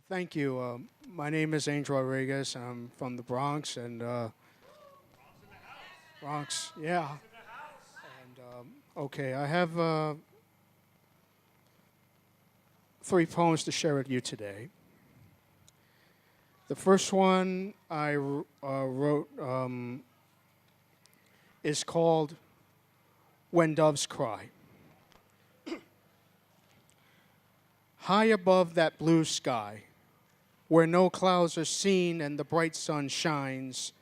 Thank you. My name is Angel Rodriguez. I'm from the Bronx and Bronx, yeah. And okay, I have three poems to share with you today. The first one I wrote is called "When Doves Cry." High above that blue sky, where no clouds are seen and the bright sun shines,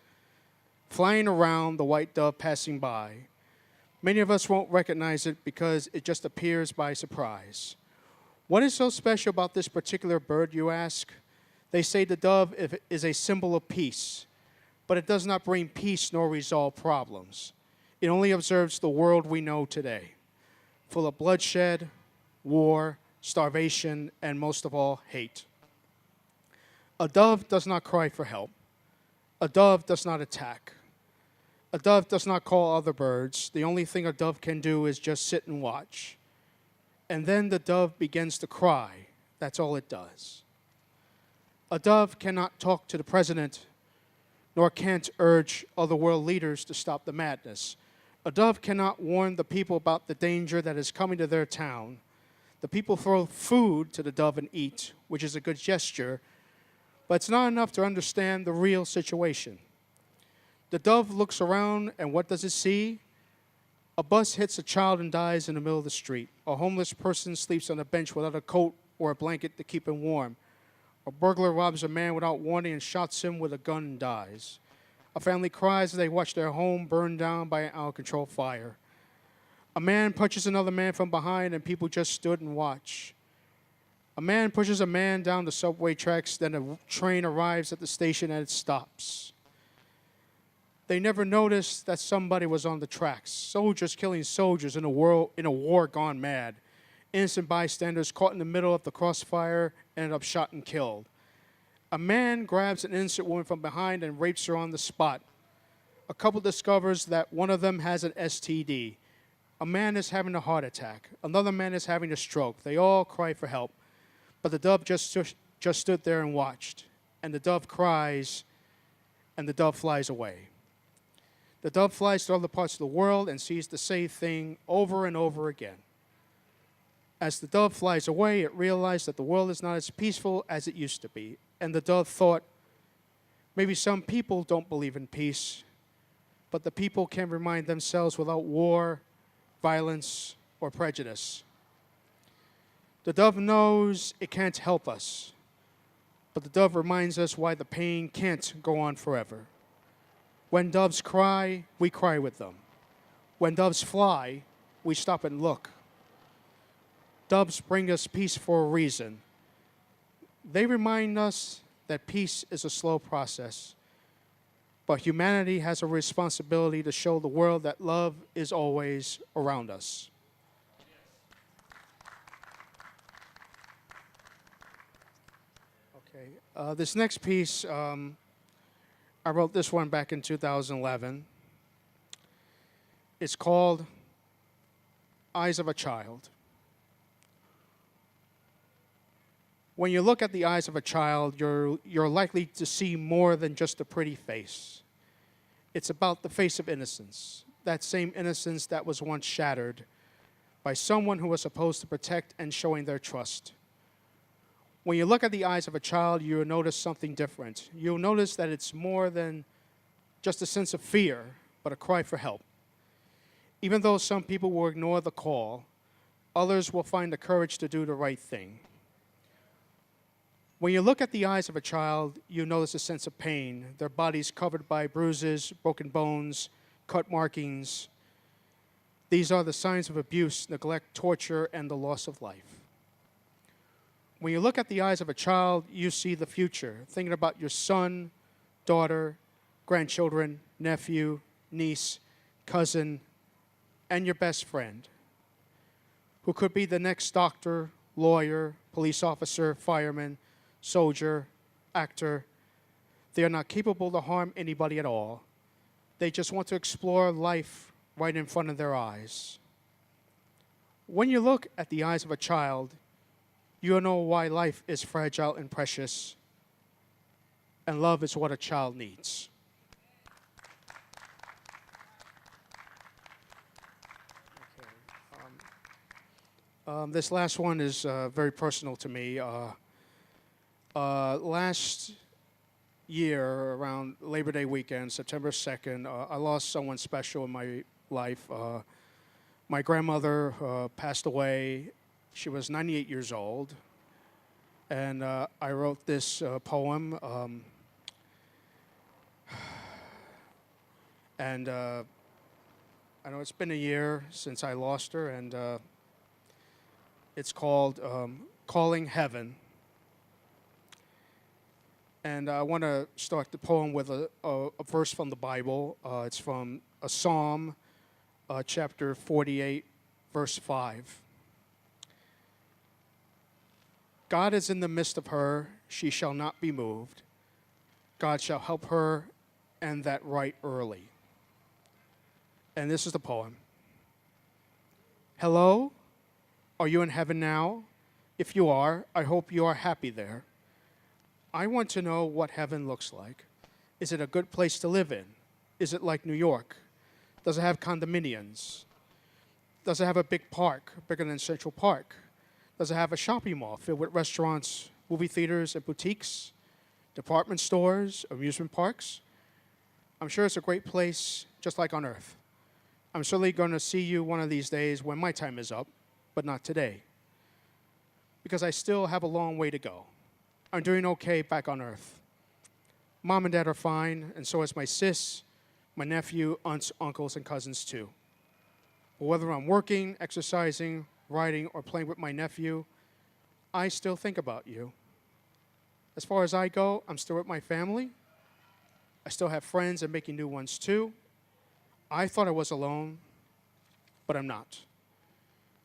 flying around the white dove passing by. Many of us won't recognize it because it just appears by surprise. What is so special about this particular bird, you ask? They say the dove is a symbol of peace, but it does not bring peace nor resolve problems. It only observes the world we know today, full of bloodshed, war, starvation, and most of all, hate. A dove does not cry for help. A dove does not attack. A dove does not call other birds. The only thing a dove can do is just sit and watch. And then the dove begins to cry. That's all it does. A dove cannot talk to the president, nor can't urge other world leaders to stop the madness. A dove cannot warn the people about the danger that is coming to their town. The people throw food to the dove and eat, which is a good gesture, but it's not enough to understand the real situation. The dove looks around, and what does it see? A bus hits a child and dies in the middle of the street. A homeless person sleeps on a bench without a coat or a blanket to keep him warm. A burglar robs a man without warning and shots him with a gun and dies. A family cries as they watch their home burn down by an out-of-control fire. A man punches another man from behind, and people just stood and watched. A man pushes a man down the subway tracks, then a train arrives at the station and it stops. They never noticed that somebody was on the tracks. Soldiers killing soldiers in a war gone mad. Innocent bystanders caught in the middle of the crossfire ended up shot and killed. A man grabs an innocent woman from behind and rapes her on the spot. A couple discovers that one of them has an STD. A man is having a heart attack. Another man is having a stroke. They all cry for help. But the dove just stood there and watched. And the dove cries, and the dove flies away. The dove flies to other parts of the world and sees the same thing over and over again. As the dove flies away, it realized that the world is not as peaceful as it used to be. And the dove thought, maybe some people don't believe in peace, but the people can remind themselves without war, violence, or prejudice. The dove knows it can't help us, but the dove reminds us why the pain can't go on forever. When doves cry, we cry with them. When doves fly, we stop and look. Doves bring us peace for a reason. They remind us that peace is a slow process, but humanity has a responsibility to show the world that love is always around us. Okay, this next piece, I wrote this one back in 2011. It's called Eyes of a Child. When you look at the eyes of a child, you're likely to see more than just a pretty face. It's about the face of innocence, that same innocence that was once shattered by someone who was supposed to protect and showing their trust. When you look at the eyes of a child, you'll notice something different. You'll notice that it's more than just a sense of fear, but a cry for help. Even though some people will ignore the call, others will find the courage to do the right thing. When you look at the eyes of a child, you notice a sense of pain. Their bodies covered by bruises, broken bones, cut markings. These are the signs of abuse, neglect, torture, and the loss of life. When you look at the eyes of a child, you see the future, thinking about your son, daughter, grandchildren, nephew, niece, cousin, and your best friend, who could be the next doctor, lawyer, police officer, fireman, soldier, actor. They are not capable to harm anybody at all. They just want to explore life right in front of their eyes. When you look at the eyes of a child, You know why life is fragile and precious, and love is what a child needs. This last one is very personal to me. Last year, around Labor Day weekend, September 2nd, I lost someone special in my life. My grandmother passed away. She was 98 years old. And I wrote this poem. And I know it's been a year since I lost her, and it's called Calling Heaven. And I want to start the poem with a verse from the Bible. It's from a Psalm, chapter 48, verse 5. God is in the midst of her, she shall not be moved. God shall help her, and that right early. And this is the poem. Hello, are you in heaven now? If you are, I hope you are happy there. I want to know what heaven looks like. Is it a good place to live in? Is it like New York? Does it have condominiums? Does it have a big park, bigger than Central Park? Does it have a shopping mall filled with restaurants, movie theaters, and boutiques, department stores, amusement parks? I'm sure it's a great place, just like on Earth. I'm certainly going to see you one of these days when my time is up, but not today, because I still have a long way to go. I'm doing okay back on Earth. Mom and Dad are fine, and so is my sis, my nephew, aunts, uncles, and cousins too. But whether I'm working, exercising, riding, or playing with my nephew, I still think about you. As far as I go, I'm still with my family. I still have friends and making new ones too. I thought I was alone, but I'm not.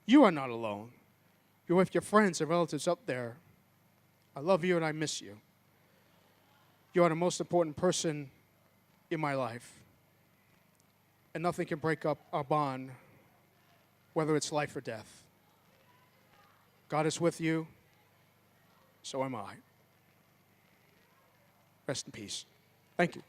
You are not alone. You're with your friends and relatives up there. I love you and I miss you. You are the most important person in my life. And nothing can break up our bond, whether it's life or death. God is with you, so am I. Rest in peace. Thank you.